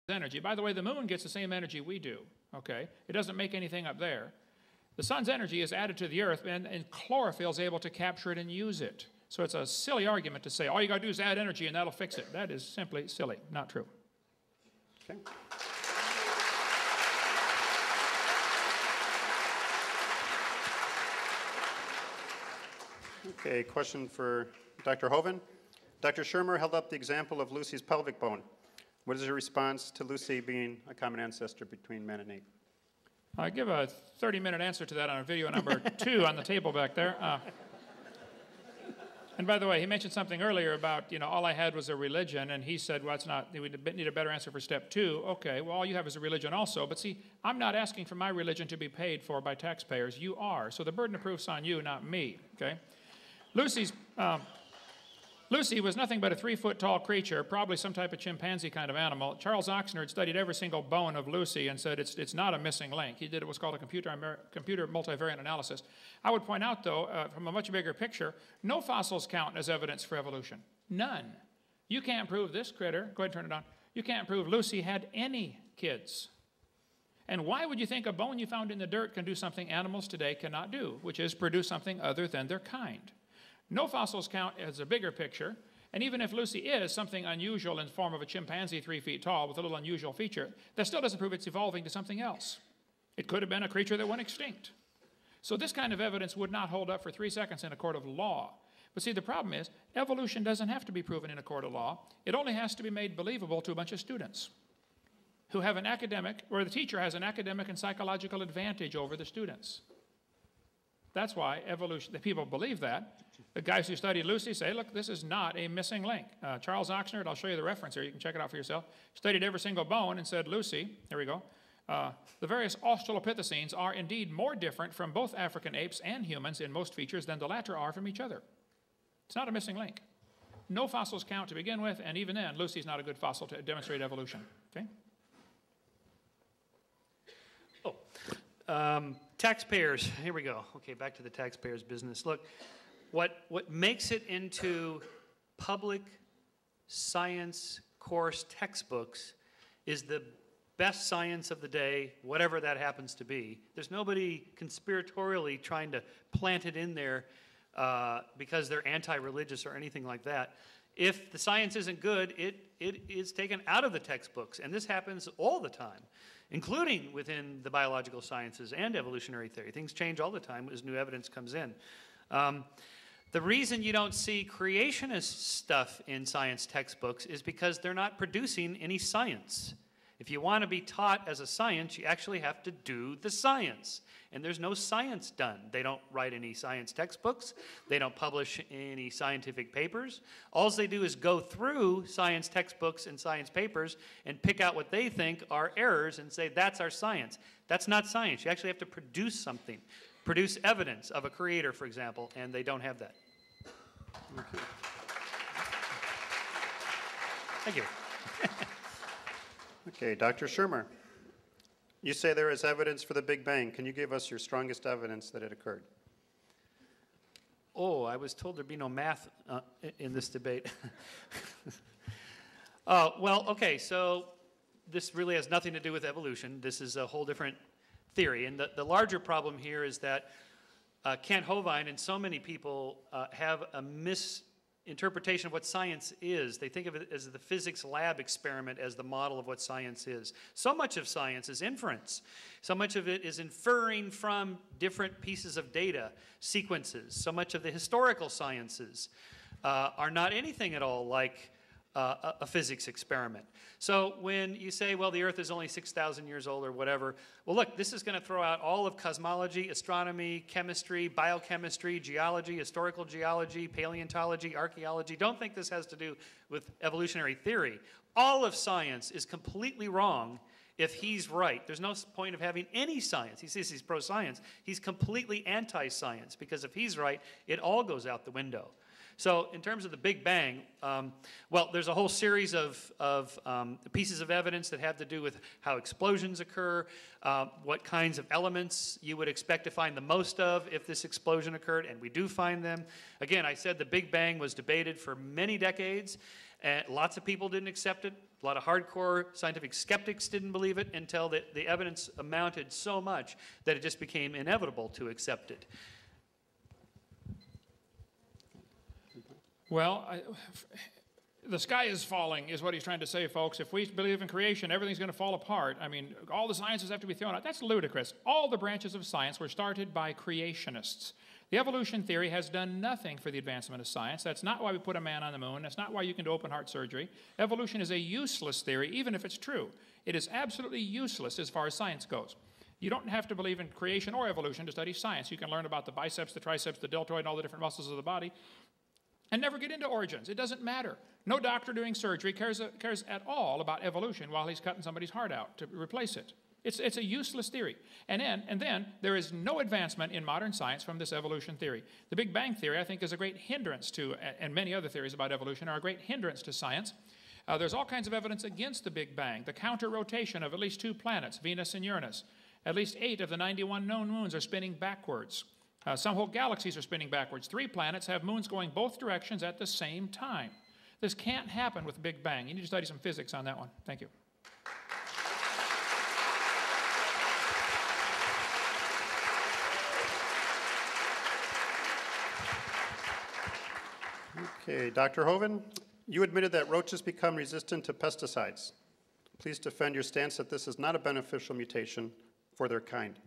energy. By the way, the moon gets the same energy we do, okay? It doesn't make anything up there. The sun's energy is added to the earth, and chlorophyll is able to capture it and use it. So it's a silly argument to say, all you got to do is add energy and that'll fix it. That is simply silly, not true. Okay. Okay, question for Dr. Hovind. Dr. Shermer held up the example of Lucy's pelvic bone. What is your response to Lucy being a common ancestor between man and ape? I give a 30-minute answer to that on video number 2 on the table back there. And by the way, he mentioned something earlier about, all I had was a religion, and he said, well, it's not, we need a better answer for step 2. Okay, well, all you have is a religion also. But see, I'm not asking for my religion to be paid for by taxpayers. You are. So the burden of proof's on you, not me, okay? Lucy was nothing but a 3-foot-tall creature, probably some type of chimpanzee kind of animal. Charles Oxnard studied every single bone of Lucy and said it's not a missing link. He did what's called a computer multivariate analysis. I would point out, though, from a much bigger picture, no fossils count as evidence for evolution. None. You can't prove this critter. Go ahead and turn it on. You can't prove Lucy had any kids. And why would you think a bone you found in the dirt can do something animals today cannot do, which is produce something other than their kind? No fossils count as a bigger picture, and even if Lucy is something unusual in the form of a chimpanzee 3 feet tall with a little unusual feature, that still doesn't prove it's evolving to something else. It could have been a creature that went extinct. So this kind of evidence would not hold up for 3 seconds in a court of law. But see, the problem is, evolution doesn't have to be proven in a court of law. It only has to be made believable to a bunch of students who have an academic, where the teacher has an academic and psychological advantage over the students. That's why evolution, the people believe that. The guys who studied Lucy say, look, this is not a missing link. Charles Oxnard, I'll show you the reference here, you can check it out for yourself, studied every single bone and said, Lucy, here we go, the various Australopithecines are indeed more different from both African apes and humans in most features than the latter are from each other. It's not a missing link. No fossils count to begin with, and even then, Lucy's not a good fossil to demonstrate evolution. Okay? Taxpayers, here we go. Okay, back to the taxpayers business. Look, what makes it into public science course textbooks is the best science of the day, whatever that happens to be. There's nobody conspiratorially trying to plant it in there because they're anti-religious or anything like that. If the science isn't good, it is taken out of the textbooks, and this happens all the time, including within the biological sciences and evolutionary theory. Things change all the time as new evidence comes in. The reason you don't see creationist stuff in science textbooks is because they're not producing any science. If you want to be taught as a science, you actually have to do the science. And there's no science done. They don't write any science textbooks. They don't publish any scientific papers. All they do is go through science textbooks and science papers and pick out what they think are errors and say, that's our science. That's not science. You actually have to produce something. Produce evidence of a creator, for example, and they don't have that. Thank you. Okay, Dr. Shermer. You say there is evidence for the Big Bang. Can you give us your strongest evidence that it occurred? Oh, I was told there'd be no math in this debate. Well, okay, so this really has nothing to do with evolution. This is a whole different theory. And the larger problem here is that Kent Hovind and so many people have a misinterpretation of what science is. They think of it as the physics lab experiment as the model of what science is. So much of science is inference. So much of it is inferring from different pieces of data, sequences. So much of the historical sciences are not anything at all like a physics experiment. So when you say, well, the Earth is only 6,000 years old or whatever, well, look, this is going to throw out all of cosmology, astronomy, chemistry, biochemistry, geology, historical geology, paleontology, archaeology. Don't think this has to do with evolutionary theory. All of science is completely wrong if he's right. There's no point of having any science. He says he's pro-science. He's completely anti-science because if he's right, it all goes out the window. So in terms of the Big Bang, well, there's a whole series of pieces of evidence that have to do with how explosions occur, what kinds of elements you would expect to find the most of if this explosion occurred, and we do find them. Again, I said the Big Bang was debated for many decades, And lots of people didn't accept it. A lot of hardcore scientific skeptics didn't believe it until the evidence amounted so much that it just became inevitable to accept it. Well, the sky is falling is what he's trying to say, folks. If we believe in creation, everything's going to fall apart. I mean, all the sciences have to be thrown out. That's ludicrous. All the branches of science were started by creationists. The evolution theory has done nothing for the advancement of science. That's not why we put a man on the moon. That's not why you can do open heart surgery. Evolution is a useless theory, even if it's true. It is absolutely useless as far as science goes. You don't have to believe in creation or evolution to study science. You can learn about the biceps, the triceps, the deltoid, and all the different muscles of the body, and never get into origins. It doesn't matter. No doctor doing surgery cares at all about evolution while he's cutting somebody's heart out to replace it. It's a useless theory. And then there is no advancement in modern science from this evolution theory. The Big Bang theory, I think, is a great hindrance to, and many other theories about evolution are a great hindrance to science. There's all kinds of evidence against the Big Bang. The counter-rotation of at least 2 planets, Venus and Uranus. At least 8 of the 91 known moons are spinning backwards. Some whole galaxies are spinning backwards. 3 planets have moons going both directions at the same time. This can't happen with Big Bang. You need to study some physics on that one. Thank you. Okay, Dr. Hoven, you admitted that roaches become resistant to pesticides. Please defend your stance that this is not a beneficial mutation for their kind.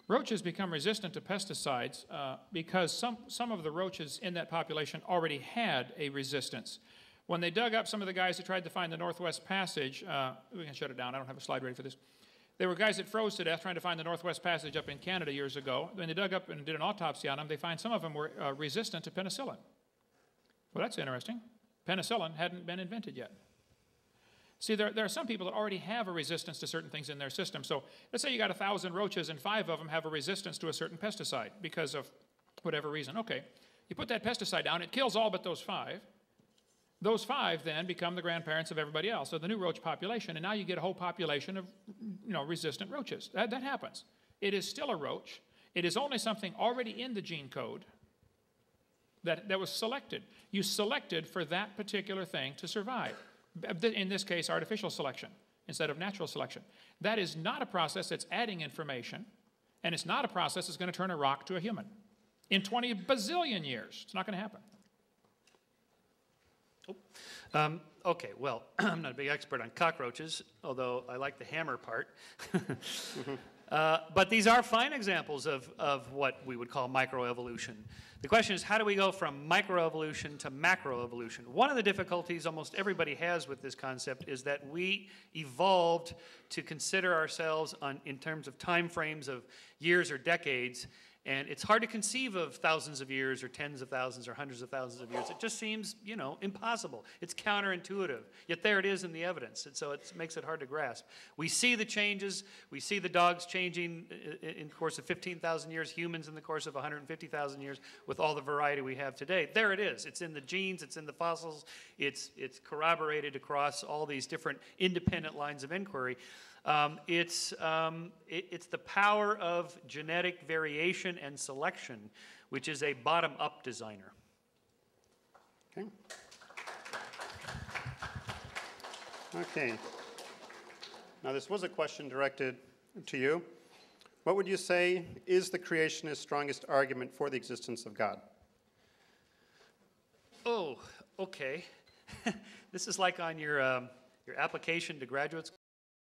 Roaches become resistant to pesticides because some of the roaches in that population already had a resistance. When they dug up some of the guys that tried to find the Northwest Passage, we can shut it down, I don't have a slide ready for this. There were guys that froze to death trying to find the Northwest Passage up in Canada years ago. When they dug up and did an autopsy on them, they find some of them were resistant to penicillin. Well, that's interesting. Penicillin hadn't been invented yet. See, there are some people that already have a resistance to certain things in their system. So let's say you got 1,000 roaches and 5 of them have a resistance to a certain pesticide because of whatever reason. Okay, you put that pesticide down, it kills all but those 5. Those 5 then become the grandparents of everybody else, so the new roach population, and now you get a whole population of resistant roaches. That happens. It is still a roach. It is only something already in the gene code that was selected. You selected for that particular thing to survive. In this case, artificial selection instead of natural selection. That is not a process that's adding information, and it's not a process that's going to turn a rock to a human. In 20 bazillion years, it's not going to happen. Okay, well, I'm not a big expert on cockroaches, although I like the hammer part. But these are fine examples of what we would call microevolution. The question is, how do we go from microevolution to macroevolution? One of the difficulties almost everybody has with this concept is that we evolved to consider ourselves in terms of time frames of years or decades, and it's hard to conceive of thousands of years or tens of thousands or hundreds of thousands of years. It just seems, impossible. It's counterintuitive. Yet there it is in the evidence, and so it makes it hard to grasp. We see the changes. We see the dogs changing in the course of 15,000 years, humans in the course of 150,000 years, with all the variety we have today. There it is. It's in the genes. It's in the fossils. It's corroborated across all these different independent lines of inquiry. It's the power of genetic variation and selection, which is a bottom-up designer. Okay. Okay. Now, this was a question directed to you. What would you say is the creationist's strongest argument for the existence of God? Oh, okay. This is like on your application to graduate school.